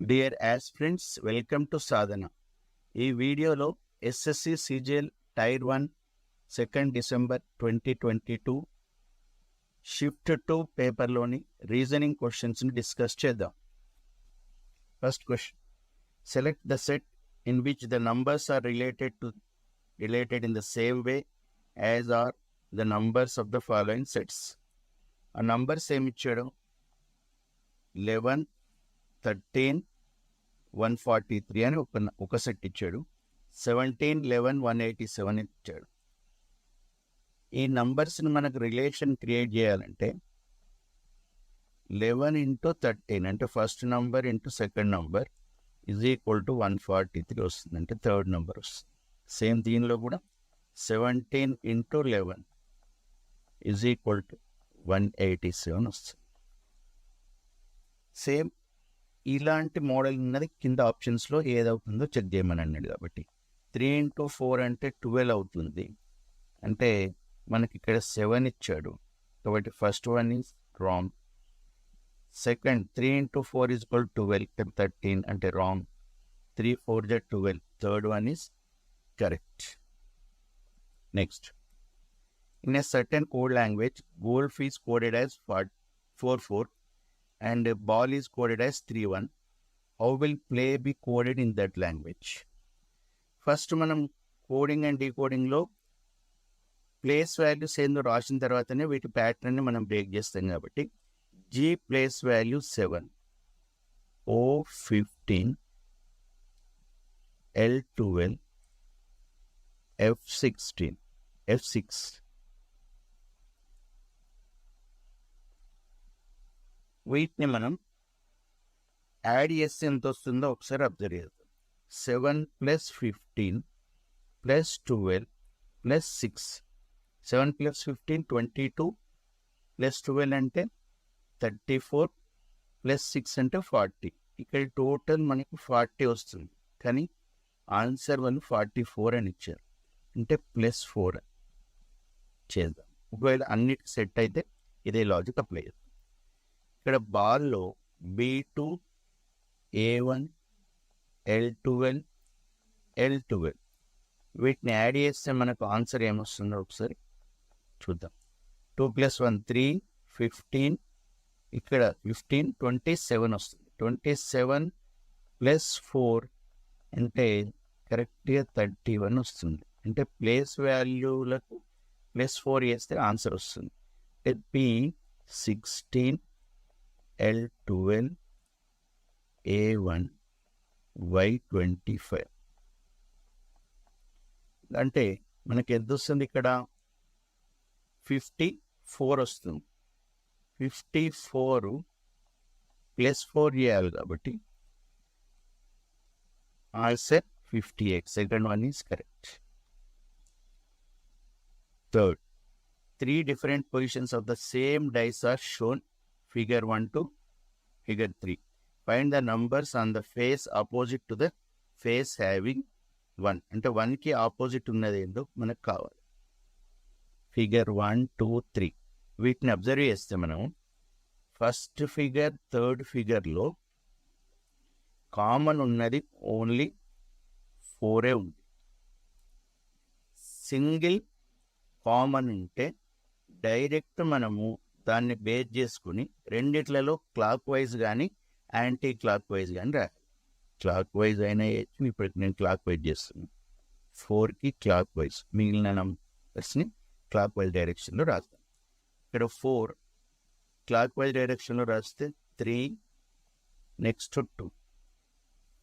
Dear aspirants, welcome to Sadhana. ఈ వీడియోలో SSC-CGL TIER-1 2nd December 2022 shift 2 పేపర్లోని రీజనింగ్ క్వశ్చన్స్ని డిస్కస్ చేద్దాం. First question, select the set in which the numbers are related in the same way as are the numbers of the following sets. ఆ numbers ఏమిచ్చాడు? 11, 13, 143 అని ఒక set ఇచ్చాడు. 17, 11, 187 ఇచ్చాడు. ఈ నంబర్స్ని మనకు రిలేషన్ క్రియేట్ చేయాలంటే 11 into 13 అంటే first number into second number is equal to 143 వస్తుంది, అంటే థర్డ్ నంబర్ వస్తుంది. సేమ్ దీనిలో కూడా 17 into 11 ఈజ్ ఈక్వల్ టు 187 వస్తుంది. సేమ్ ఇలాంటి మోడల్ ఉన్నది కింద ఆప్షన్స్లో ఏదవుతుందో చెక్ చేయమని అన్నాడు. కాబట్టి 3 into 4 అంటే 12 అవుతుంది. అంటే మనకి ఇక్కడ 7 ఇచ్చాడు, కాబట్టి first one is wrong. Second 3 into 4 is equal 12, 13 అంటే wrong. 3 4 12, third one is correct. Next, in a certain code language golf is coded as 4-4 and ball is coded as 3-1. How will play be coded in that language? First మనం coding and డీకోడింగ్లో place values ఏందో రాసిన తర్వాతనే వీటి ప్యాటర్న్ని మనం break చేస్తాం. కాబట్టి G place value 7, O 15, L 12, F 16, F 6. వీటిని మనం యాడ్ చేస్తే ఎంత వస్తుందో ఒకసారి అబ్జర్వ్ చేద్దాం. 7 + 15 + 12 + 6. 7 + 15 22 + 12 అంటే 34 + 6 అంటే 40. ఇక్కడ టోటల్ మనకు 40 వస్తుంది, కానీ ఆన్సర్ వాళ్ళు 44 అని ఇచ్చారు, అంటే +4 చేద్దాం. ఒకవేళ అన్నిటికి సెట్ అయితే ఇదే లాజిక్ అప్లై చేద్దాం. ఇక్కడ బాల్లో B2, A1, L12, L12 వీటిని యాడ్ చేస్తే మనకు ఆన్సర్ ఏమొస్తుందో ఒకసారి చూద్దాం. 2 + 1 3, 15, ఇక్కడ 15 27 వస్తుంది. 27 + 4 అంటే కరెక్ట్గా 31 వస్తుంది, అంటే ప్లేస్ వాల్యూలకు +4 చేస్తే ఆన్సర్ వస్తుంది. P 16, L12, A1, Y25 అంటే మనకి ఎంత వస్తుంది? ఇక్కడ 54 వస్తుంది. 54 + 4 చేయాలి కాబట్టి answer 58. Second one is correct. Third, 3 different positions of the same dice are shown, figure 1 to figure 3. Find the numbers on the face opposite to the face having 1. అంటే 1కి ఆపోజిట్ ఉన్నది ఏందో మనకు కావాలి. ఫిగర్ 1, 2, 3 వీటిని అబ్జర్వ్ చేస్తే మనం first figure, third ఫిగర్లో common ఉన్నది ఓన్లీ 4 ఉంది. సింగిల్ కామన్ ఉంటే డైరెక్ట్ మనము దాన్ని బేస్ చేసుకుని రెండిట్లలో క్లాక్ వైజ్ కానీ యాంటీ క్లాక్ వైజ్ కానీ రాయాలి. క్లాక్ వైజ్ అయినా వేయచ్చు, ఇప్పటికి నేను క్లాక్ వైజ్ చేస్తున్నాను. 4కి క్లాక్ వైజ్, మిగిలిన నంబర్స్ని క్లాక్ వైజ్ డైరెక్షన్లో రాస్తాను. ఇక్కడ 4 క్లాక్ వైజ్ డైరెక్షన్లో రాస్తే 3, నెక్స్ట్ 2.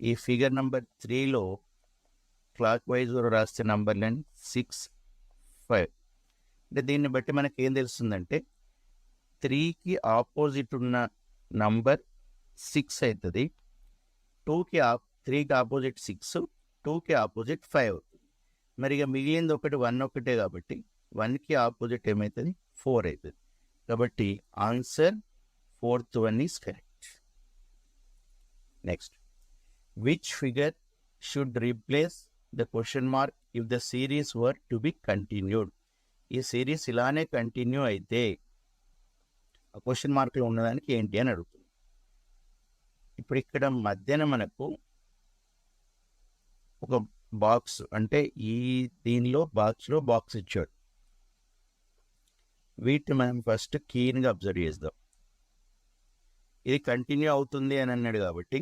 ఈ ఫిగర్ నెంబర్ 3లో క్లాక్ వైజ్ రాస్తే నంబర్ లైన్ 6, 5. అంటే దీన్ని బట్టి మనకి ఏం తెలుస్తుందంటే 3కి ఆపోజిట్ ఉన్న నంబర్ 6 అవుతుంది. 3కి ఆపోజిట్ 6, 2కి ఆపోజిట్ 5 అవుతుంది. మరి ఇక మిగిలింది 1 ఒకటే కాబట్టి 1కి ఆపోజిట్ ఏమవుతుంది? 4 అవుతుంది. కాబట్టి answer 4th one is correct. Next, which figure should replace the question mark if the series were to be continued? ఈ సిరీస్ ఇలానే కంటిన్యూ అయితే ఆ క్వశ్చన్ మార్క్లో ఉన్నదానికి ఏంటి అని అడుగుతుంది. ఇప్పుడు ఇక్కడ మధ్యన మనకు ఒక బాక్స్, అంటే దీనిలో బాక్స్ ఇచ్చాడు. వీటిని మనం ఫస్ట్ కీన్గా అబ్జర్వ్ చేద్దాం. ఇది కంటిన్యూ అవుతుంది అని అన్నాడు కాబట్టి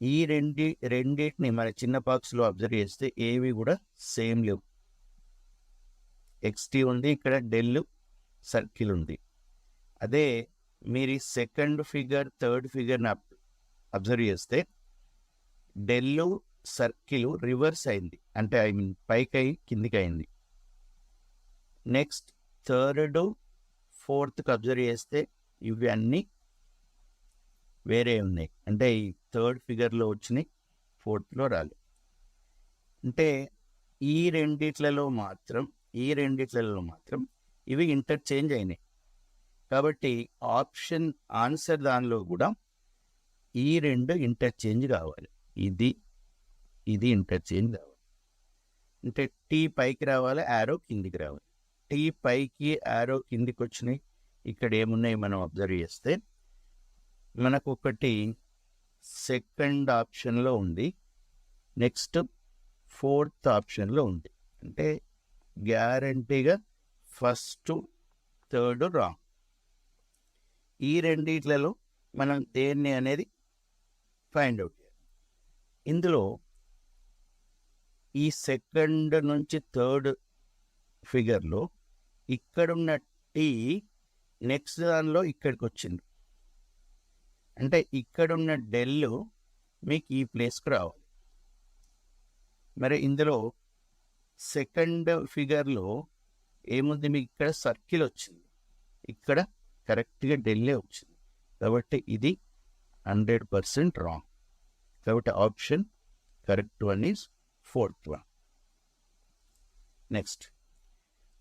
ఈ రెండింటిని మన చిన్న బాక్స్లో అబ్జర్వ్ చేస్తే ఏవి కూడా సేమ్ లేవు. XT ఉంది, ఇక్కడ డెల్ సర్కిల్ ఉంది. అదే మీరు ఈ సెకండ్ ఫిగర్ థర్డ్ ఫిగర్ని అబ్జర్వ్ చేస్తే డెల్ సర్కిల్ రివర్స్ అయింది, అంటే పైకి అయి కిందికి అయింది. నెక్స్ట్ థర్డ్ ఫోర్త్కి అబ్జర్వ్ చేస్తే ఇవి అన్నీ వేరే ఉన్నాయి, అంటే ఈ థర్డ్ ఫిగర్లో వచ్చినాయి, ఫోర్త్లో రాలేదు. అంటే ఈ రెండిట్లలో మాత్రం ఇవి ఇంటర్చేంజ్ అయినాయి. కాబట్టి ఆన్సర్ దానిలో కూడా ఈ రెండు ఇంటర్చేంజ్ కావాలి. ఇది ఇంటర్చేంజ్ కావాలి. అంటే టీ పైకి రావాలి, యారో కిందికి రావాలి. టీ పైకి యారో కిందికి వచ్చినాయి. ఇక్కడ ఏమున్నాయి మనం అబ్జర్వ్ చేస్తే మనకు ఒకటి సెకండ్ ఆప్షన్లో ఉంది, నెక్స్ట్ ఫోర్త్ ఆప్షన్లో ఉంది. అంటే గ్యారంటీగా ఫస్ట్ థర్డ్ రాంగ్. ఈ రెండిట్లలో మనం దేన్ని అనేది ఫైండ్ అవుట్ చేయాలి. ఇందులో ఈ సెకండ్ నుంచి థర్డ్ ఫిగర్లో ఇక్కడున్న టీ నెక్స్ట్ దానిలో ఇక్కడికి వచ్చింది. అంటే ఇక్కడున్న డెల్ మీకు ఈ ప్లేస్కి రావాలి. మరి ఇందులో సెకండ్ ఫిగర్లో ఏముంది, మీకు ఇక్కడ సర్కిల్ వచ్చింది, ఇక్కడ కరెక్ట్గా డెల్లే వచ్చింది. కాబట్టి ఇది 100% రాంగ్. కాబట్టి option correct one is fourth one. Next,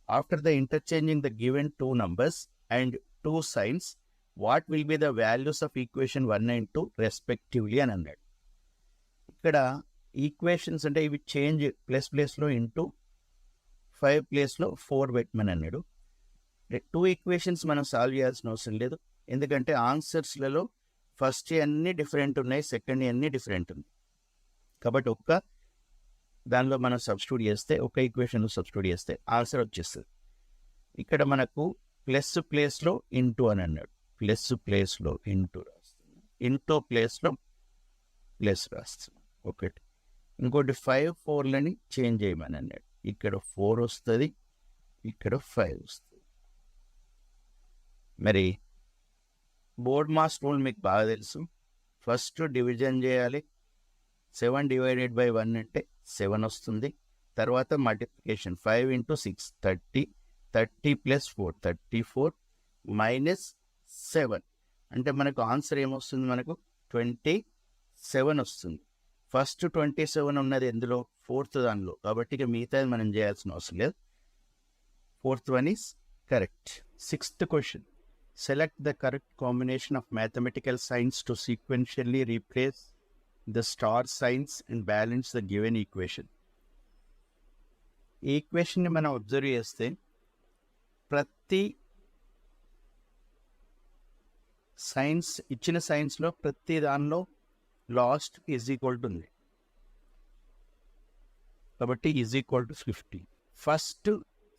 after the interchanging the given two numbers and two science, what will be the values of equation 1 and 2 respectively అని అన్నాడు. ఇక్కడ ఈక్వేషన్స్ అంటే ఇవి చేంజ్ ప్లేస్లో ఇంటూ 5 ప్లేస్లో 4 పెట్టమని అన్నాడు. 2 ఈక్వేషన్స్ మనం సాల్వ్ చేయాల్సిన అవసరం లేదు, ఎందుకంటే ఆన్సర్స్లలో ఫస్ట్ అన్నీ డిఫరెంట్ ఉన్నాయి, సెకండ్ అన్నీ డిఫరెంట్ ఉన్నాయి. కాబట్టి దానిలో మనం సబ్స్టిట్యూట్ చేస్తే, ఒక ఈక్వేషన్లో సబ్స్టిట్యూట్ చేస్తే ఆన్సర్ వచ్చేస్తుంది. ఇక్కడ మనకు ప్లేస్లో ఇంటూ అని అన్నాడు, ప్లేస్లో ఇంటూ రాస్తున్నాం, ఇంటూ ప్లేస్లో ప్లస్ రాస్తున్నాం ఒకటి. ఇంకోటి 5 4లని చేంజ్ చేయమని అన్నాడు. ఇక్కడ 4 వస్తుంది, ఇక్కడ 5 వస్తుంది. మరి బోర్డ్ మాస్ రూల్ మీకు బాగా తెలుసు. ఫస్ట్ డివిజన్ చేయాలి, 7 divided by 1 అంటే 7 వస్తుంది. తర్వాత మల్టిప్లికేషన్ 5 into 6 30, 30 plus 4 34 minus 7 అంటే మనకు ఆన్సర్ ఏమొస్తుంది, మనకు 27 వస్తుంది. ఫస్ట్ 27 ఉన్నది ఎందులో, ఫోర్త్ దానిలో. కాబట్టి ఇక మిగతాది మనం చేయాల్సిన అవసరం లేదు. Fourth one is correct. 6th question, select the correct combination of mathematical signs to sequentially replace the star signs and balance the given equation. ఈ ఈక్వేషన్ని మనం అబ్జర్వ్ చేస్తే ప్రతి సైన్స్ ఇచ్చిన సైన్స్లో ప్రతి దానిలో లాస్ట్ ఈజ్ ఈక్వల్ టు ఉంది, కాబట్టి is equal to 50. First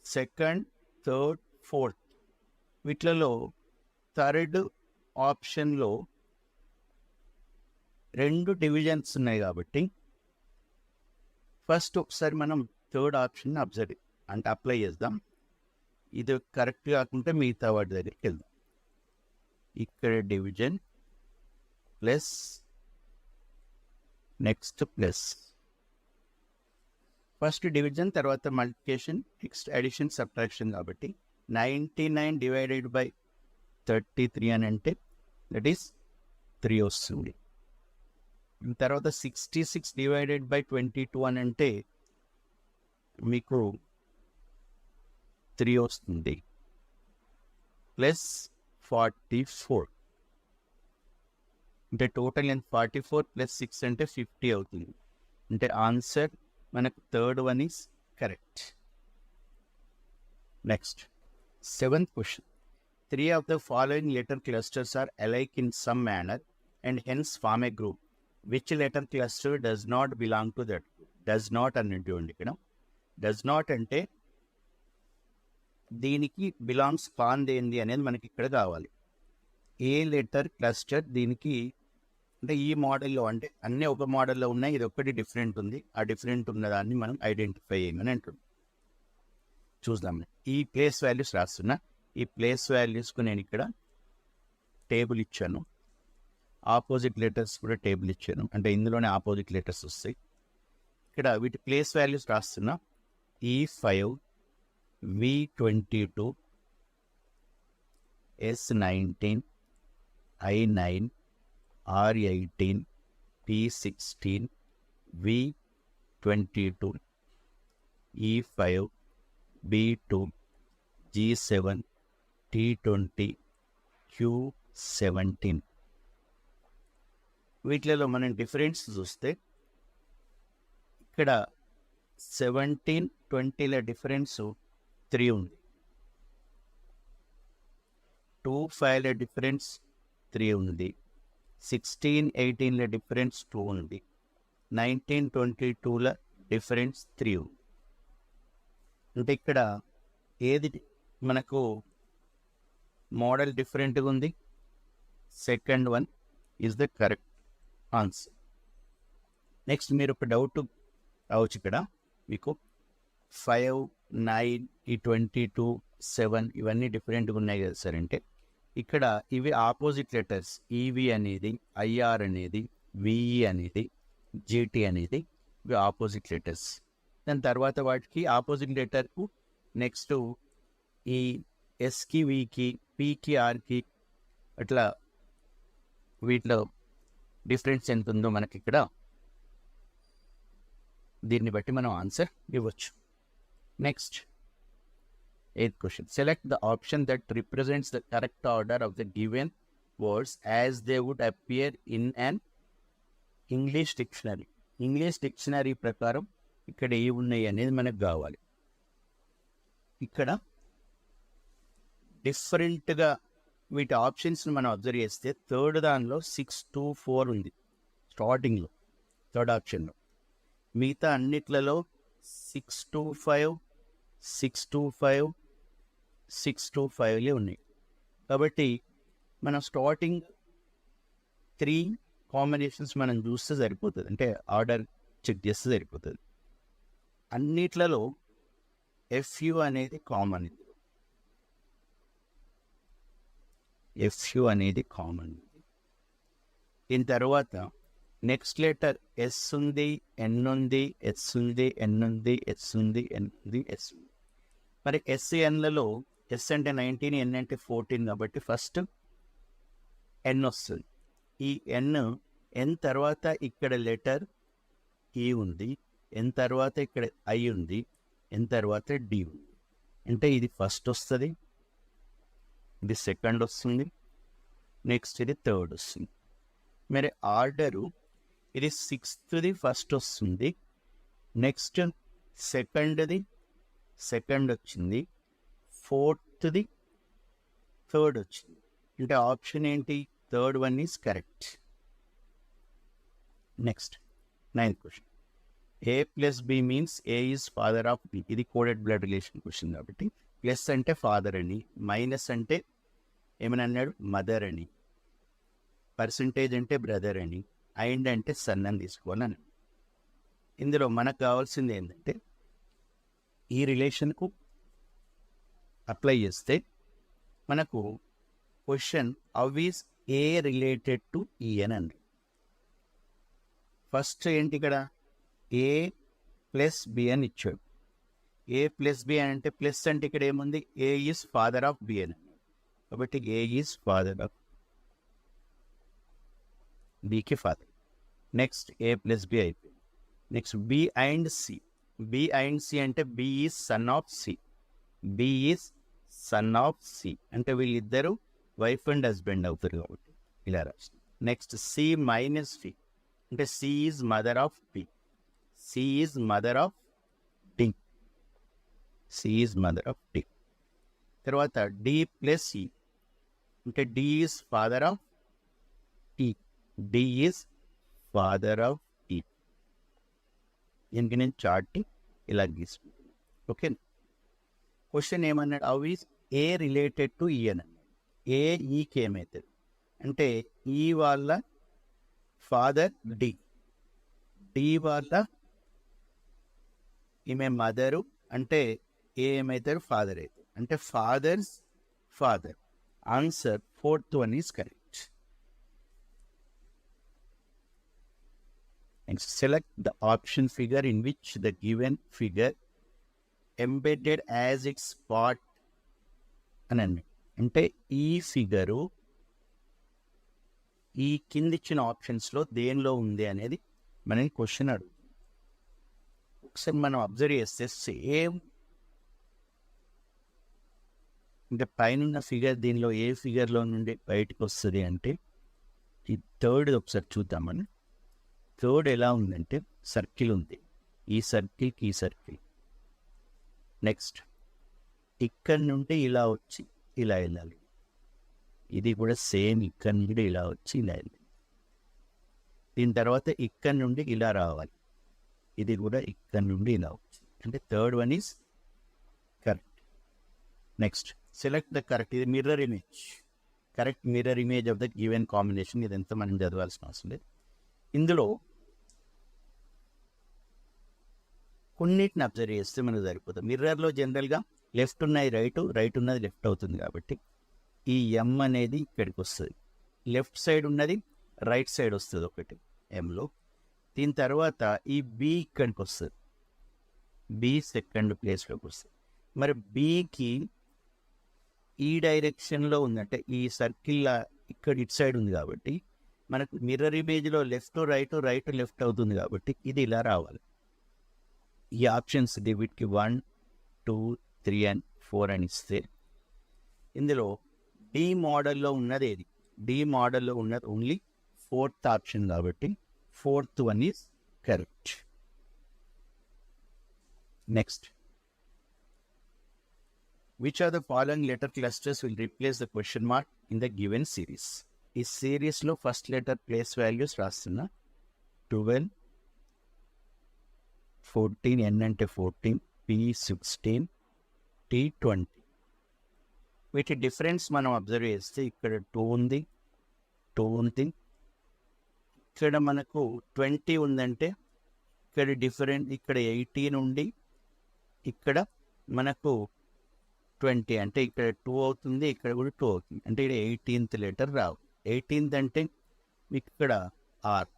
second third fourth వీటిలలో థర్డ్ ఆప్షన్లో 2 డివిజన్స్ ఉన్నాయి. కాబట్టి ఫస్ట్ ఒకసారి మనం థర్డ్ ఆప్షన్ అప్లై చేద్దాం. ఇది కరెక్ట్ కాకుంటే మిగతా వాటి దగ్గరికి వెళ్దాం. ఇక్కడ division plus next plus, first division తర్వాత మల్టిప్లికేషన్ నెక్స్ట్ అడిషన్ సబ్ట్రాక్షన్. కాబట్టి 99 divided by 33 అని అంటే దట్ ఈస్ 3 వస్తుంది. తర్వాత 66 divided by 22 అని అంటే మీకు 3 వస్తుంది, ప్లస్ 44 అంటే టోటల్ ఎంత 44 ప్లస్ 6 అంటే 50 అవుతుంది. అంటే ఆన్సర్ మనకు third one is correct. Next 7th question, 3 of the following letter clusters are alike in some manner and hence form a group. Which letter cluster does not belong to that? Does not అన్నటువంటి ఇక్కడ does not అంటే దీనికి belongs కాందేంది అనేది మనకి ఇక్కడ కావాలి. ఏ letter cluster దీనికి అంటే ఈ మోడల్లో అంటే అన్నీ ఒక మోడల్లో ఉన్నాయి, ఇది ఒక్కటి డిఫరెంట్ ఉంది, ఆ డిఫరెంట్ ఉన్నదాన్ని మనం ఐడెంటిఫై చేయమని అంటుంది. చూద్దాం. ఈ ప్లేస్ వాల్యూస్ రాస్తున్నా. ఈ ప్లేస్ వాల్యూస్కు నేను ఇక్కడ టేబుల్ ఇచ్చాను, ఆపోజిట్ లెటర్స్ కూడా టేబుల్ ఇచ్చాను, అంటే ఇందులోనే ఆపోజిట్ లెటర్స్ వస్తాయి. ఇక్కడ వీటి ప్లేస్ వాల్యూస్ రాస్తున్నా. E5, V22, S19, I9, R18, P16, V22, E5, B2, G7, T20, Q17. వీటిలో మనం డిఫరెన్స్ చూస్తే ఇక్కడ 17, 20ల డిఫరెన్స్ 3 ఉంది, 2, 5ల డిఫరెన్స్ 3 ఉంది, 16, 18ల డిఫరెన్స్ 2 ఉంది, 19, 22ల డిఫరెన్స్ 3 ఉంది. అంటే ఇక్కడ ఏది మనకు మోడల్ డిఫరెంట్గా ఉంది? Second one is the correct answer. Next మీరు ఒక డౌట్ రావచ్చు ఇక్కడ మీకు 5, 9, ఈ 22, 7 ఇవన్నీ డిఫరెంట్గా ఉన్నాయి కదా సార్ అంటే ఇక్కడ ఇవి ఆపోజిట్ లెటర్స్. ఈవి అనేది, ఐఆర్ అనేది, విఈ అనేది, జీటీ అనేది ఇవి ఆపోజిట్ లెటర్స్. దాని తర్వాత వాటికి ఆపోజిట్ లెటర్కు నెక్స్ట్ ఈ ఎస్కి, వికి, పికి, ఆర్కి అట్లా వీటిలో డిఫరెన్స్ ఎంత ఉందో మనకి ఇక్కడ దీన్ని బట్టి మనం ఆన్సర్ ఇవ్వచ్చు. Next 8th question. Select the option that represents the correct order of the given words as they would appear in an English dictionary. English dictionary ప్రకారం ఇక్కడ ఏ ఉన్నాయి అనేది మనకు కావాలి. ఇక్కడ డిఫరెంట్గా వీటి ఆప్షన్స్ని మనం అబ్జర్వ్ చేస్తే థర్డ్ దానిలో 6, 2, 4 ఉంది స్టార్టింగ్లో, థర్డ్ ఆప్షన్లో. మిగతా అన్నిట్లలో 6, 2, 5, 6, 2, 5, 6, 2, 5లే ఉన్నాయి. కాబట్టి మనం స్టార్టింగ్ 3 కాంబినేషన్స్ మనం చూస్తే సరిపోతుంది, అంటే ఆర్డర్ చెక్ చేస్తే సరిపోతుంది. అన్నిట్లలో FU అనేది కామన్, FU అనేది కామన్. దీని తర్వాత నెక్స్ట్ లెటర్ ఎస్ ఉంది, ఎన్ ఉంది, ఎస్ ఉంది, ఎన్ ఉంది, ఎస్ ఉంది, ఎన్ ఉంది, ఎస్ ఉంది. మరి ఎస్ఎన్లలో ఎస్ అంటే 19, ఎన్ అంటే 14 కాబట్టి ఫస్ట్ ఎన్ వస్తుంది. ఈ ఎన్ తర్వాత ఇక్కడ లెటర్ ఈ ఉంది, ఎన్ తర్వాత ఇక్కడ ఐ ఉంది, ఎన్ తర్వాత డి ఉంది. అంటే ఇది ఫస్ట్ వస్తుంది, ఇది సెకండ్ వస్తుంది, నెక్స్ట్ ఇది థర్డ్ వస్తుంది. మరి ఆర్డరు ఇది 6th ఫస్ట్ వస్తుంది, నెక్స్ట్ సెకండ్ది సెకండ్ వచ్చింది, 4th థర్డ్ వచ్చింది. అంటే ఆప్షన్ ఏంటి? Third one is correct. Next 9th question. A plus B means A is father of B. ఇది కోడెడ్ బ్లడ్ రిలేషన్ క్వశ్చన్ కాబట్టి ప్లస్ అంటే ఫాదర్ అని, మైనస్ అంటే ఏమని అన్నాడు? మదర్ అని, పర్సంటేజ్ అంటే బ్రదర్ అని, అండ్ అంటే సన్ అని తీసుకోవాలని. ఇందులో మనకు కావాల్సింది ఏంటంటే ఈ రిలేషన్కు అప్లై చేస్తే మనకు question how is A related to E అని అన్నాడు. ఫస్ట్ ఏంటి ఇక్కడ ఏ ప్లస్ బి అని ఇచ్చాడు. ఏ ప్లస్ బి అని అంటే ప్లస్ అంటే ఇక్కడ ఏముంది? A is father of B అని. కాబట్టి ఏ ఈజ్ ఫాదర్ ఆఫ్ బికి father. Next A plus B అయిపోయింది. Next B and C. B and C అంటే B is son of C. B is son of C అంటే వీళ్ళిద్దరూ wife and husband అవుతారు కాబట్టి ఇలా రాసి. నెక్స్ట్ సి మైనస్ డి అంటే C is mother of B. C is mother of D. C is mother of D. తర్వాత D plus C అంటే D is father of T. D is father of E. దీనికి నేను chart ఇలా గీసుకుంటున్నాను. Okay, question ఏమన్నాడు, how is A related to E అని అన్నాడు. ఏ ఈకి ఏమవుతుంది అంటే ఈ వాళ్ళ ఫాదర్ డి, డి వాళ్ళ ఈమె మదరు అంటే ఏ ఏమవుతారు ఫాదర్ అవుతారు, అంటే father's father. Answer fourth one is correct. Next, select the option figure in which the given figure embedded as its part అని అన్నాడు. అంటే ఈ ఫిగరు ఈ కింది ఇచ్చిన ఆప్షన్స్లో దేనిలో ఉంది అనేది మనకి క్వశ్చన్ అడుగుతుంది. ఒకసారి మనం అబ్జర్వ్ చేస్తే సేమ్ అంటే పైన ఫిగర్ దీనిలో ఏ ఫిగర్లో నుండి బయటకు వస్తుంది అంటే ఈ థర్డ్ ఒకసారి చూద్దామని. థర్డ్ ఎలా ఉందంటే సర్కిల్ ఉంది, ఈ సర్కిల్కి ఈ సర్కిల్. నెక్స్ట్ ఇక్కడ నుండి ఇలా వచ్చి ఇలా వెళ్ళాలి, ఇది కూడా సేమ్ ఇక్కడ నుండి ఇలా వచ్చి ఇలా వెళ్ళాలి. దీని తర్వాత ఇక్కడ నుండి ఇలా రావాలి, ఇది కూడా ఇక్కడ నుండి ఇలా వచ్చి, అంటే third one is correct. Next select the correct, ఇది mirror image, correct mirror image of the given combination. ఇదంతా మనం చదవాల్సిన అవసరం లేదు. ఇందులో కొన్నిటిని అబ్జర్వ్ చేస్తే మనకు సరిపోతుంది. మిర్రర్లో జనరల్గా లెఫ్ట్ ఉన్నాయి రైట్, రైట్ ఉన్నది లెఫ్ట్ అవుతుంది కాబట్టి ఈ ఎం అనేది ఇక్కడికి వస్తుంది, లెఫ్ట్ సైడ్ ఉన్నది రైట్ సైడ్ వస్తుంది ఒకటి ఎంలో. దీని తర్వాత ఈ బి ఇక్కడికి వస్తుంది, బి సెకండ్ ప్లేస్లోకి వస్తుంది. మరి బికి ఈ డైరెక్షన్లో ఉందంటే ఈ సర్కిల్ ఇక్కడ ఇటు సైడ్ ఉంది కాబట్టి మనకు మిర్రర్ ఇమేజ్లో లెఫ్ట్ రైట్ రైట్ లెఫ్ట్ అవుతుంది కాబట్టి ఇది ఇలా రావాలి. ఈ ఆప్షన్స్ వీటికి 1, 2, 3 and 4 అని ఇస్తే ఇందులో డి మోడల్లో ఉన్నది ఏది, డి మోడల్లో ఉన్నది ఓన్లీ ఫోర్త్ ఆప్షన్ కాబట్టి fourth one is correct. Next, which are the following letter clusters will replace the question mark in the given series. ఈ సిరీస్లో ఫస్ట్ లెటర్ ప్లేస్ వాల్యూస్ రాస్తున్నా. 12, 14, ఎన్ అంటే 14, పి 16, టీ 20. వీటి డిఫరెన్స్ మనం observe చేస్తే ఇక్కడ 2 ఉంది, 2 ఉంది, ఇక్కడ మనకు 20 ఉందంటే ఇక్కడ డిఫరెంట్, ఇక్కడ 18 ఉండి ఇక్కడ మనకు 20 అంటే ఇక్కడ 2 అవుతుంది, ఇక్కడ కూడా 2 అవుతుంది, అంటే ఇక్కడ 18th లెటర్ రావు. 18th అంటే ఇక్కడ ఆర్,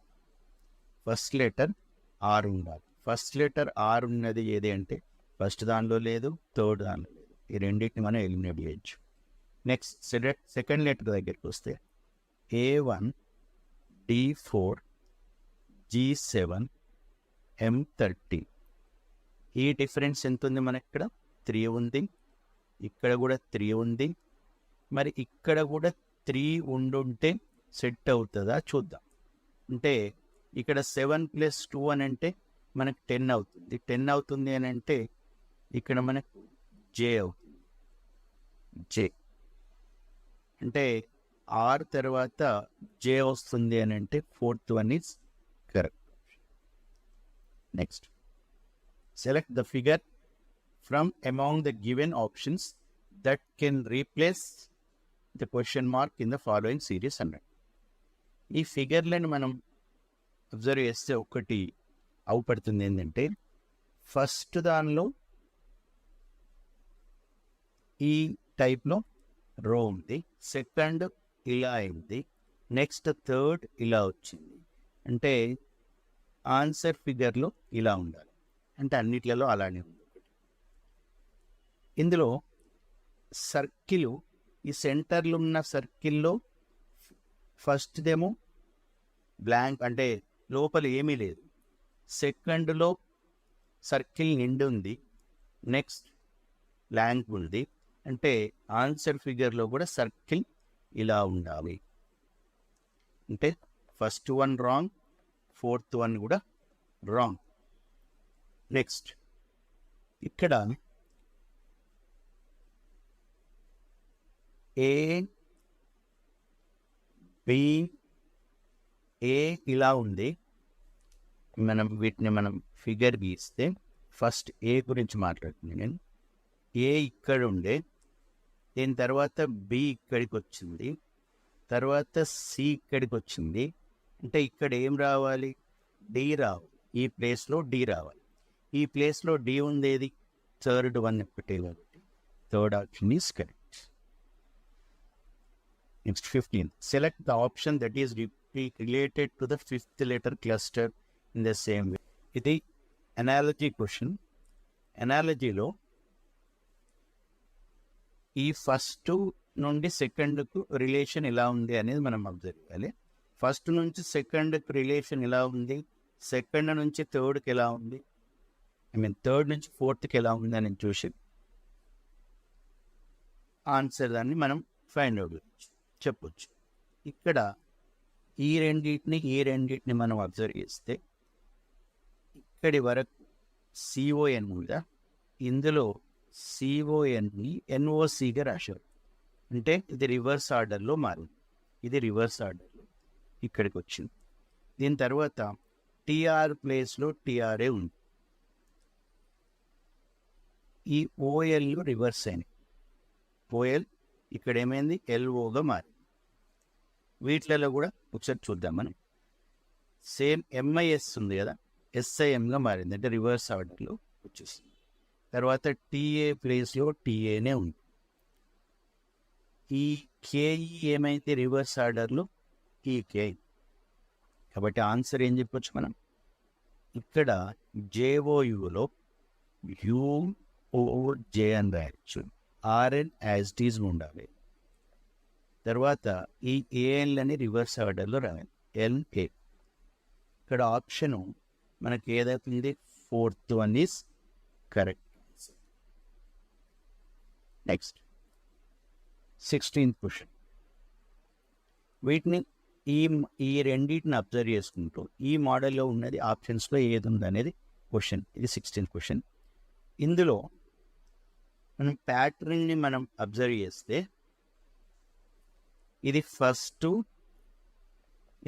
ఫస్ట్ లెటర్ ఆర్ ఉండాలి. ఫస్ట్ లెటర్ ఆర్ ఉన్నది ఏది అంటే ఫస్ట్ దానిలో లేదు, థర్డ్ దానిలో లేదు, ఈ రెండింటిని మనం ఎలిమినేట్ చేయొచ్చు. నెక్స్ట్ సెకండ్ లెటర్ దగ్గరికి వస్తే A1, D4, G7, M13. ఈ డిఫరెన్స్ ఎంత ఉంది మనకి, ఇక్కడ 3 ఉంది, ఇక్కడ కూడా 3 ఉంది. మరి ఇక్కడ కూడా 3 ఉండుంటే సెట్ అవుతుందా చూద్దాం. అంటే ఇక్కడ 7 + 2 అని అంటే మనకు 10 అవుతుంది. 10 అవుతుంది అని అంటే ఇక్కడ మనకు జే అవుతుంది. జే అంటే ఆర్ తర్వాత జే వస్తుంది అని అంటే fourth one is correct. Next, select the figure from among the given options that can replace the question mark in the following series అన్నాడు. ఈ ఫిగర్లను మనం అబ్జర్వ్ చేస్తే ఒకటి అవుపడుతుంది ఏంటంటే ఫస్ట్ దానిలో ఈ టైప్లో రో ఉంది, సెకండ్ ఇలా అయింది, నెక్స్ట్ థర్డ్ ఇలా వచ్చింది, అంటే ఆన్సర్ ఫిగర్లో ఇలా ఉండాలి, అంటే అన్నిట్లలో అలానే ఉంది. ఇందులో సర్కిల్, ఈ సెంటర్లో ఉన్న సర్కిల్లో ఫస్ట్దేమో బ్లాంక్ అంటే లోపల ఏమీ లేదు, సెకండ్లో సర్కిల్ నిండి ఉంది, నెక్స్ట్ బ్లాంక్ ఉంది, అంటే ఆన్సర్ ఫిగర్లో కూడా సర్కిల్ ఇలా ఉండాలి. అంటే first one wrong, fourth one కూడా రాంగ్. నెక్స్ట్ ఇక్కడ ఏ, బి, ఏ ఇలా ఉంది, మనం వీటిని ఫిగర్ గీస్తే ఫస్ట్ ఏ గురించి మాట్లాడుతుంది నేను. ఏ ఇక్కడ ఉండే, దీని తర్వాత బి ఇక్కడికి వచ్చింది, తర్వాత సి ఇక్కడికి వచ్చింది. అంటే ఇక్కడ ఏం రావాలి, డి రావాలి. ఈ ప్లేస్లో డి రావాలి. ఈ ప్లేస్లో డి ఉండేది థర్డ్ వన్ ఒకటే కాబట్టి third option is correct. Next 15. Select the option that is related to the fifth letter cluster in the same way. ఇది అనాలజీ క్వశ్చన్. అనాలజీలో ఈ ఫస్ట్ నుండి సెకండ్కు రిలేషన్ ఎలా ఉంది అనేది మనం అబ్జర్వ్ చేయాలి. ఫస్ట్ నుంచి సెకండ్కి రిలేషన్ ఎలా ఉంది, సెకండ్ నుంచి థర్డ్కి ఎలా ఉంది, థర్డ్ నుంచి ఫోర్త్కి ఎలా ఉంది అని చూసి ఆన్సర్ దాన్ని మనం ఫైండ్ అవుట్ చెప్పొచ్చు. ఇక్కడ ఈ రెండింటిని మనం అబ్జర్వ్ చేస్తే ఇక్కడి వరకు సిఓఎన్ ఉందా, ఇందులో సిఓఎన్ని ఎన్ఓసిగా రాశారు. అంటే ఇది రివర్స్ ఆర్డర్లో మారింది. ఇది రివర్స్ ఆర్డర్లో ఇక్కడికి వచ్చింది. దీని తర్వాత టిఆర్ ప్లేస్లో టిఆర్ఏ ఉంది. ఈ ఓఎల్లు రివర్స్ అయినాయి. ఓఎల్ ఇక్కడ ఏమైంది, ఎల్ఓగా మారింది. వీటిలలో కూడా ఒకసారి చూద్దాం మనం. సేమ్ ఎంఐఎస్ ఉంది కదా, ఎస్ఐఎంగా మారింది, అంటే రివర్స్ ఆర్డర్లో వచ్చేసింది. తర్వాత టీఏ ప్లేస్లో టీఏనే ఉంది. ఈ కేఈ ఏమైతే రివర్స్ ఆర్డర్లో టీకే. కాబట్టి ఆన్సర్ ఏం చెప్పొచ్చు మనం, ఇక్కడ జేఓయులో యుఓజే అని రాయొచ్చు, ఆర్ఎన్ యాజ్ టీజ్ ఉండాలి. తర్వాత ఈ ఏఎల్ని రివర్స్ ఆర్డర్లో రాయాలి, ఎల్ఏ. ఇక్కడ ఆప్షను మనకి ఏదైతుంది, fourth one is correct. Next 16th question. వీటిని ఈ రెండింటిని అబ్జర్వ్ చేసుకుంటూ ఈ మోడల్లో ఉన్నది ఆప్షన్స్లో ఏది ఉంది అనేది క్వశ్చన్. ఇది 16th క్వశ్చన్. ఇందులో మనం ప్యాటర్న్ని మనం అబ్జర్వ్ చేస్తే ఇది ఫస్ట్,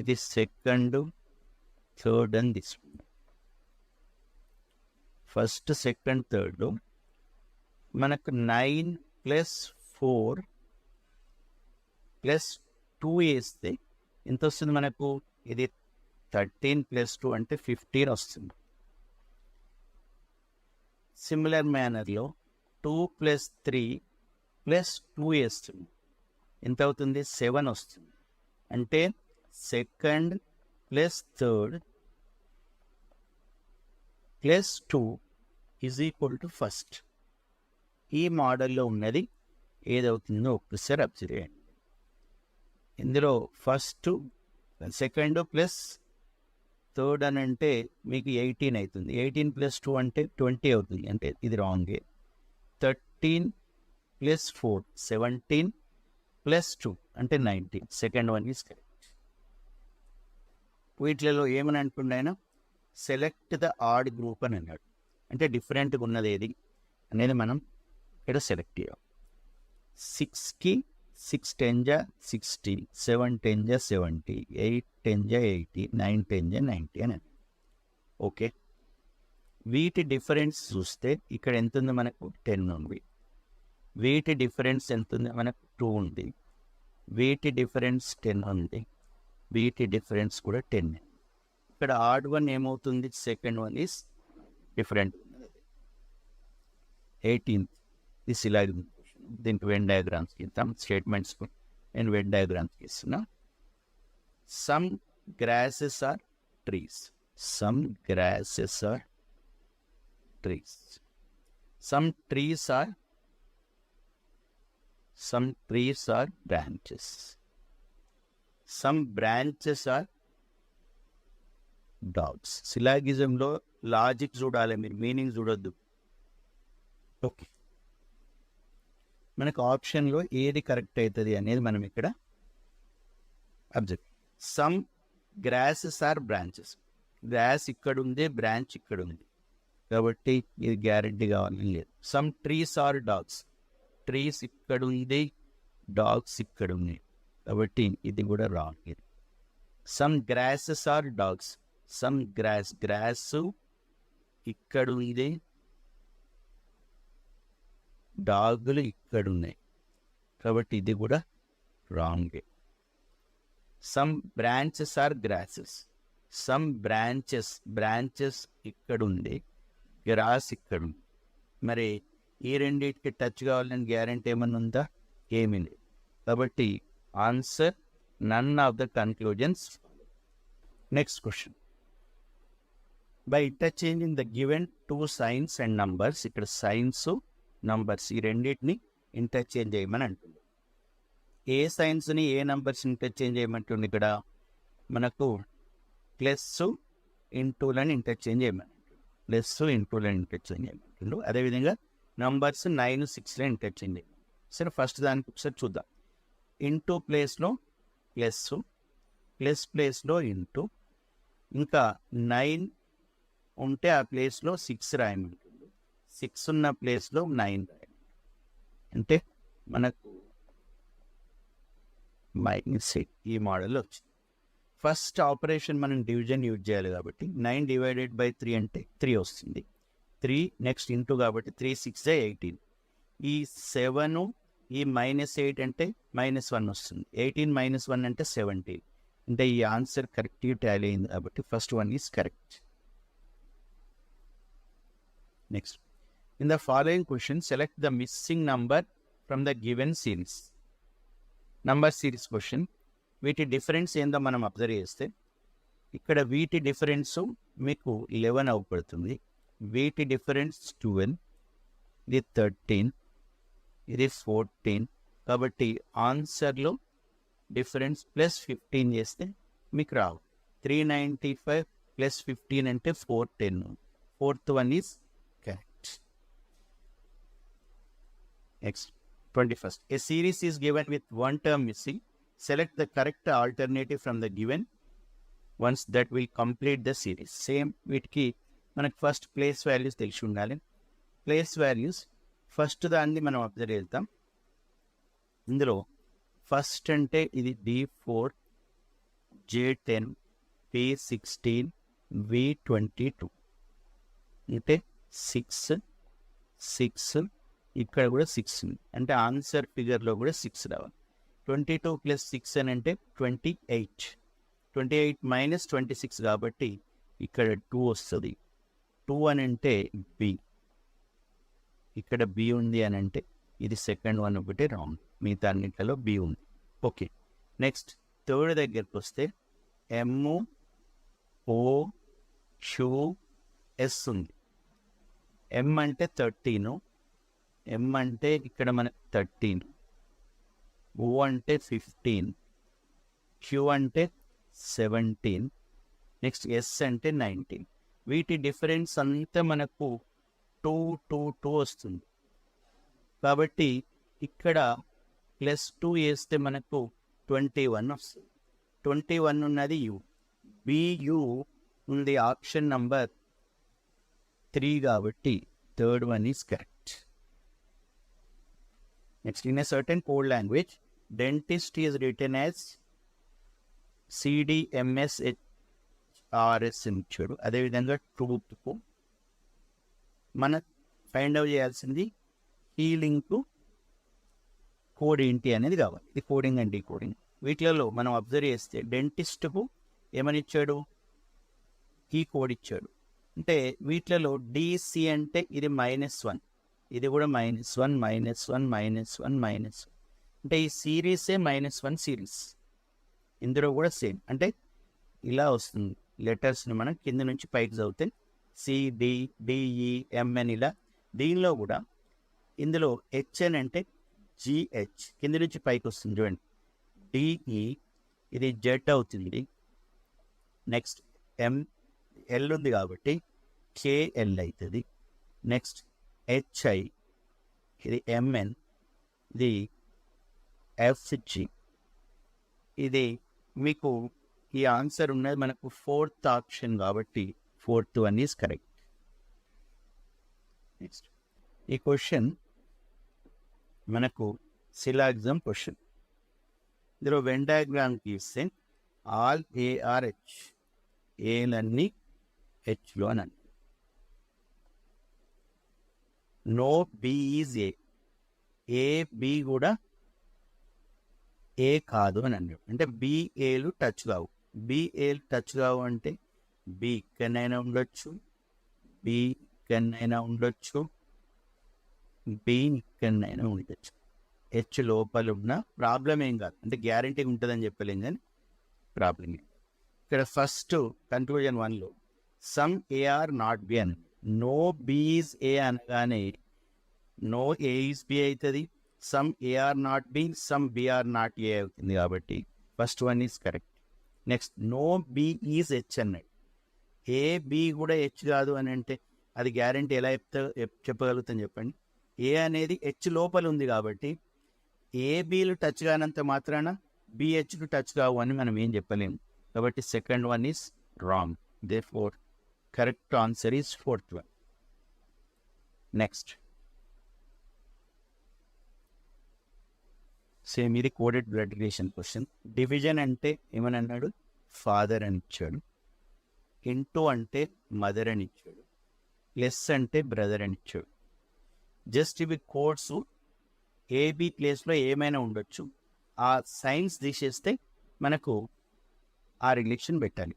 ఇది సెకండ్, థర్డ్ అని తీసుకుంటాం. ఫస్ట్, సెకండ్, థర్డ్ మనకు 9 + 4 + 2 వేస్తే ఎంత వస్తుంది మనకు, ఇది 13 + 2 అంటే 15 వస్తుంది. సిమిలర్ మేనర్లో 2 + 3 + 2 వేస్తుంది, ఎంత అవుతుంది, 7 వస్తుంది. అంటే సెకండ్ + థర్డ్ + 2 = ఫస్ట్. ఈ మోడల్లో ఉన్నది ఏదవుతుందో ఒక్కసారి అబ్జర్వ్ చేయండి. ఇందులో ఫస్ట్, సెకండ్ ప్లస్ థర్డ్ అని అంటే మీకు 18 అవుతుంది. 18 + 2 అంటే 20 అవుతుంది, అంటే ఇది రాంగే. 13 + 4 17 + 2 అంటే 19. Second one is correct. వీటిలలో ఏమని అంటున్నాయినా, సెలెక్ట్ ద ఆడ్ గ్రూప్ అని అన్నాడు. అంటే డిఫరెంట్గా ఉన్నది ఏది అనేది మనం ఇక్కడ సెలెక్ట్ చేయాలి. 6కి 6 × 10 = 60, 7 × 10 = 70, 8 × 10 = 80, 9 × 10 = 90 అని. ఓకే, వీటి డిఫరెన్స్ చూస్తే ఇక్కడ ఎంత ఉంది మనకు, 10 ఉంది. వీటి డిఫరెన్స్ ఎంత ఉంది మనకు, 2 ఉంది. వీటి డిఫరెన్స్ 10 ఉంది. వీటి డిఫరెన్స్ కూడా 10. ఇక్కడ ఆడ్ వన్ ఏమవుతుంది, second one is different. 18th this ఇలా దీనికి వెన్ డయాగ్రామ్స్ గీద్దాం. స్టేట్మెంట్స్ నేను వెన్ డయాగ్రామ్స్ గీస్తున్నా. Some grasses are trees, some grasses are trees, some trees are branches, some branches are dogs. సిలాగిజంలో లాజిక్ చూడాలి, మీరు మీనింగ్ చూడొద్దు. ఓకే, మనకు ఆప్షన్లో ఏది కరెక్ట్ అవుతుంది అనేది మనం ఇక్కడ observe. Some grasses are branches, grass ఇక్కడ ఉంది, బ్రాంచ్ ఇక్కడ ఉంది, కాబట్టి ఇది గ్యారెంటీ కావాలని లేదు. Some trees are dogs, trees ఇక్కడ ఉంది, డాగ్స్ ఇక్కడ ఉన్నాయి, కాబట్టి ఇది కూడా wrong. Some grasses are dogs. Some grass ఇక్కడ ఉంది, డాగులు ఇక్కడ ఉన్నాయి, కాబట్టి ఇది కూడా రాంగే. Some branches are grasses. Some branches ఇక్కడ ఉంది, గ్రాస్ ఇక్కడ ఉంది. మరి ఈ రెండింటికి టచ్ కావాలని గ్యారెంటీ ఏమన్నా ఉందా? ఏమీ లేదు. కాబట్టి answer none of the conclusions. Next question. By interchanging the given two signs and numbers. ఇక్కడ సైన్స్ నంబర్స్ ఈ రెండింటిని ఇంటర్చేంజ్ చేయమని అంటుంది. ఏ సైన్స్ని ఏ నంబర్స్ ఇంటర్చేంజ్ చేయమంటుంది? ఇక్కడ మనకు ప్లస్ ఇంటూలని ఇంటర్చేంజ్ చేయమని, ప్లస్ ఇంటూలని ఇంటర్చేంజ్ చేయమంటుండు. అదేవిధంగా నంబర్స్ 9, 6లని ఇంటర్చేంజ్ చేయమని. సరే, ఫస్ట్ దానికి ఒకసారి చూద్దాం. ఇంటూ ప్లేస్లో ప్లస్, ప్లస్ ప్లేస్లో ఇంటూ, ఇంకా 9 ఉంటే ఆ ప్లేస్లో 6 రాయమంటుంది, 6 ఉన్న ప్లేస్లో 9 రాయమంటుంది. అంటే మనకు -8 ఈ మోడల్లో వచ్చింది. ఫస్ట్ ఆపరేషన్ మనం డివిజన్ యూజ్ చేయాలి కాబట్టి 9 డివైడెడ్ బై 3 అంటే 3 వస్తుంది. 3 నెక్స్ట్ ఇంటూ కాబట్టి 3 6 18. ఈ 7 ఈ -8 అంటే -1 వస్తుంది. 18 -1 అంటే 17. అంటే ఈ ఆన్సర్ కరెక్ట్గా టాలీ అయింది కాబట్టి first one is correct. Next, in the following question select the missing number from the given series. Number series question. వీటి డిఫరెన్స్ ఏందో మనం అబ్జర్వ్ చేస్తే ఇక్కడ వీటి డిఫరెన్స్ మీకు 11 అవుపడుతుంది, వీటి డిఫరెన్స్ 12, ఇది 13, ఇది 14. కాబట్టి ఆన్సర్లో డిఫరెన్స్ +15 చేస్తే మీకు రావు. 395 +15 అంటే 410. Fourth one is correct. Next 21st. A series is given with one term missing. Select the correct alternative from the given ones that will complete the series. Same వీటికి మనకు ఫస్ట్ ప్లేస్ వాల్యూస్ తెలిసి ఉండాలి. Place values first దాన్ని మనం observe చేద్దాం. ఇందులో first అంటే ఇది D4, J10, P16, V22 అంటే 6 ఇక్కడ కూడా 6 ఉంది. అంటే ఆన్సర్ ఫిగర్లో కూడా 6 రావాలి. 22 + 6 అని అంటే 28. 28 - 26 కాబట్టి ఇక్కడ 2 వస్తుంది. 2 అని అంటే B. ఇక్కడ B ఉంది అని అంటే ఇది సెకండ్ వన్ ఒకటి రాంగ్, మిగతా అన్నింటిలో B ఉంది. ఓకే, నెక్స్ట్ థర్డ్ దగ్గరికి వస్తే MOQS ఉంది. M అంటే 13, M అంటే ఇక్కడ మనకు 13, O అంటే 15, Q అంటే 17, నెక్స్ట్ S అంటే 19. వీటి డిఫరెన్స్ అంతా మనకు 2 వస్తుంది. కాబట్టి ఇక్కడ +2 వేస్తే మనకు 21 వస్తుంది. 21 ఉన్నది U. BU ఉంది ఆప్షన్ నంబర్ 3 కాబట్టి third one is correct. Next, in a certain code language, dentist is written as CDMSHRS అని ఇచ్చాడు. అదేవిధంగా ట్రూత్కు మన ఫైండ్ అవుట్ చేయాల్సింది హీలింగ్కు కోడ్ ఏంటి అనేది కావాలి. ఇది కోడింగ్ అండ్ డీకోడింగ్. వీటిలలో మనం అబ్జర్వ్ చేస్తే డెంటిస్ట్కు ఏమని ఇచ్చాడు? ఈ కోడ్ ఇచ్చాడు. అంటే వీటిలలో DC అంటే ఇది -1, ఇది కూడా -1 -1 -1 -1. అంటే ఈ సిరీసే -1 సిరీస్. ఇందులో కూడా సేమ్, అంటే ఇలా వస్తుంది. లెటర్స్ని మనం కింద నుంచి పైకి చదివితే CDDEMN ఇలా. దీనిలో కూడా ఇందులో HN అంటే GH కింద నుంచి పైకి వస్తుంది చూడండి. DE ఇది Z అవుతుంది. నెక్స్ట్ L ఉంది కాబట్టి KL అవుతుంది. నెక్స్ట్ HI ఇది MN, ఇది FG. ఇది మీకు ఈ ఆన్సర్ ఉన్నది మనకు ఫోర్త్ ఆప్షన్ కాబట్టి fourth one is correct. Next ఈ క్వశ్చన్ మనకు సిలాగ్జమ్ క్వశ్చన్. ఇందులో వెన్ డయాగ్రామ్ గీస్తే ఆల్ ఏఆర్ హెచ్, ఏలన్నీ హెచ్లో అని అంటారు. No B is A, A B కూడా ఏ కాదు అని అన్నాడు. అంటే బి ఏలు టచ్ కావు. బి ఏలు టచ్ కావు అంటే బి ఇక్కడైనా ఉండొచ్చు, బి ఇక్కడైనా ఉండొచ్చు, బి ఇక్కడైనా ఉండొచ్చు. హెచ్ లోపల ఉన్న ప్రాబ్లం ఏం కాదు, అంటే గ్యారంటీగా ఉంటుందని చెప్పలేం కానీ ప్రాబ్లం ఏం. ఇక్కడ ఫస్ట్ కన్క్లూజన్ 1లో సమ్ ఏఆర్ నాట్ బి అని, నో బి ఈజ్ ఏ అనగానే నో ఏ ఈజ్ బి అవుతుంది, some A are not B, some B are not A అవుతుంది. కాబట్టి first one is correct. Next no B is H అన్నాడు. A B కూడా H కాదు అని అంటే అది గ్యారంటీ ఎలా చెప్పగలుగుతాం చెప్పండి. ఏ అనేది హెచ్ లోపల ఉంది కాబట్టి ఏ బిలు టచ్ కానంత మాత్రాన బిహెచ్లు టచ్ కావు అని మనం ఏం చెప్పలేము. కాబట్టి second one is wrong. Therefore correct answer is fourth one. Next same ఇది coded blood relation question. Division అంటే ఏమని అన్నాడు, ఫాదర్ అని ఇచ్చాడు. ఇంటూ అంటే మదర్ అని ఇచ్చాడు. లెస్ అంటే బ్రదర్ అని ఇచ్చాడు. జస్ట్ ఇవి కోడ్స్, ఏబి ప్లేస్లో ఏమైనా ఉండొచ్చు. ఆ సైన్స్ తీసేస్తే మనకు ఆ రిలేషన్ పెట్టాలి.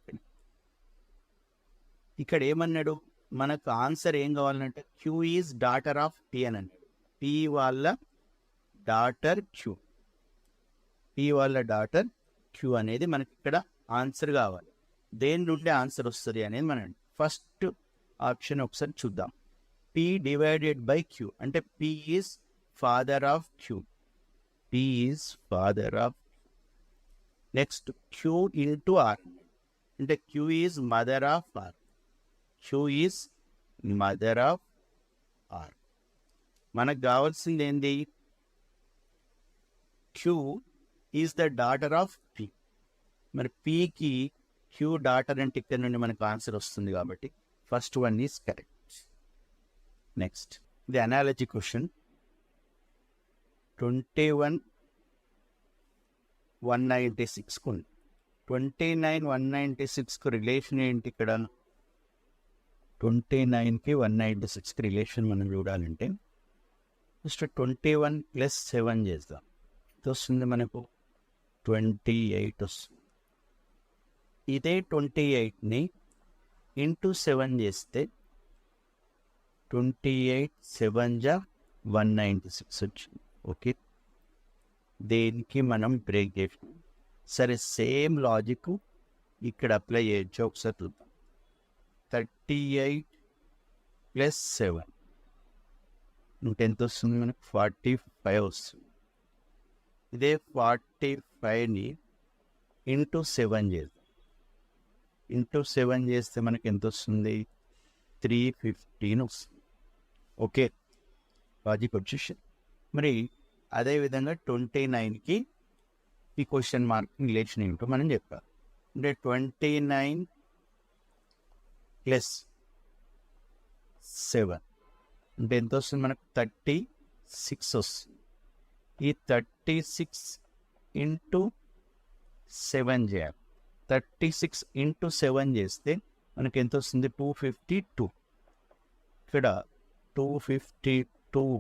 ఇక్కడ ఏమన్నాడు, మనకు ఆన్సర్ ఏం కావాలంటే Q is daughter of T అని అన్నాడు. పి వాళ్ళ డాటర్ క్యూ, పి వాళ్ళ డాటర్ క్యూ అనేది మనకి ఇక్కడ ఆన్సర్ కావాలి. దేని నుండి ఆన్సర్ వస్తుంది అనేది మనం ఫస్ట్ ఆప్షన్ ఒకసారి చూద్దాం. పి డివైడెడ్ బై క్యూ అంటే P is father of Q, P is father of. Next Q into R అంటే Q is mother of R, Q is mother of R. మనకు కావాల్సింది ఏంది, Q is the daughter of P. మరి పికి queue daughter అంటే ఇక్కడ నుండి మనకు ఆన్సర్ వస్తుంది కాబట్టి first one is correct. Next the analogy question. 21,196కు ఉంది. 29,196కు రిలేషన్ ఏంటి? ఇక్కడ 29కి 196కి రిలేషన్ మనం చూడాలంటే ఫస్ట్ 21 + 7 చేద్దాం. ఎంత వస్తుంది మనకు? 28 వస్తుంది. ఇదే 28ని ఇంటూ 7 చేస్తే 28 7 × 196 వచ్చింది. ఓకే, దేనికి మనం బ్రేక్ చేసినాం. సరే, సేమ్ లాజిక్ ఇక్కడ అప్లై చేయొచ్చు. ఒకసారి చూద్దాం. 38 + 7 అంటే ఎంత వస్తుంది మనకు? 45 వస్తుంది. ఇదే 45ని ఇంటూ 7 చేద్దాం. ఇంటూ 7 చేస్తే మనకి ఎంత వస్తుంది? 315 వస్తుంది. ఓకే, లాజిక్ వచ్చేసింది. మరి అదేవిధంగా 29కి ఈ క్వశ్చన్ మార్క్ రిలేషన్ ఏమిటో మనం చెప్పాలి. అంటే 29 + 7 అంటే ఎంత వస్తుంది మనకు? 36 వస్తుంది. ఈ 36 ఇంటూ 7 చేయాలి. 36 ఇంటూ 7 చేస్తే మనకి ఎంత వస్తుంది? 252. ఇక్కడ 252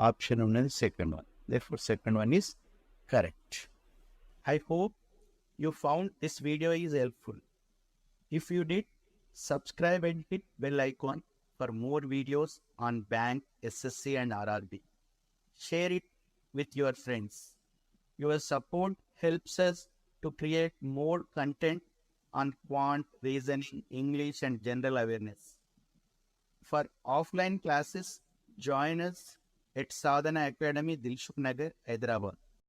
ఆప్షన్ ఉన్నది second one. Therefore second one is correct. I hope you found this video is helpful. If you did, subscribe and hit bell icon for more videos on bank, SSC and RRB. Share it with your friends. Your support helps us to create more content on quant, reasoning, English and general awareness. For offline classes, join us at Sadhana Academy, Dilshuk Nagar, Hyderabad.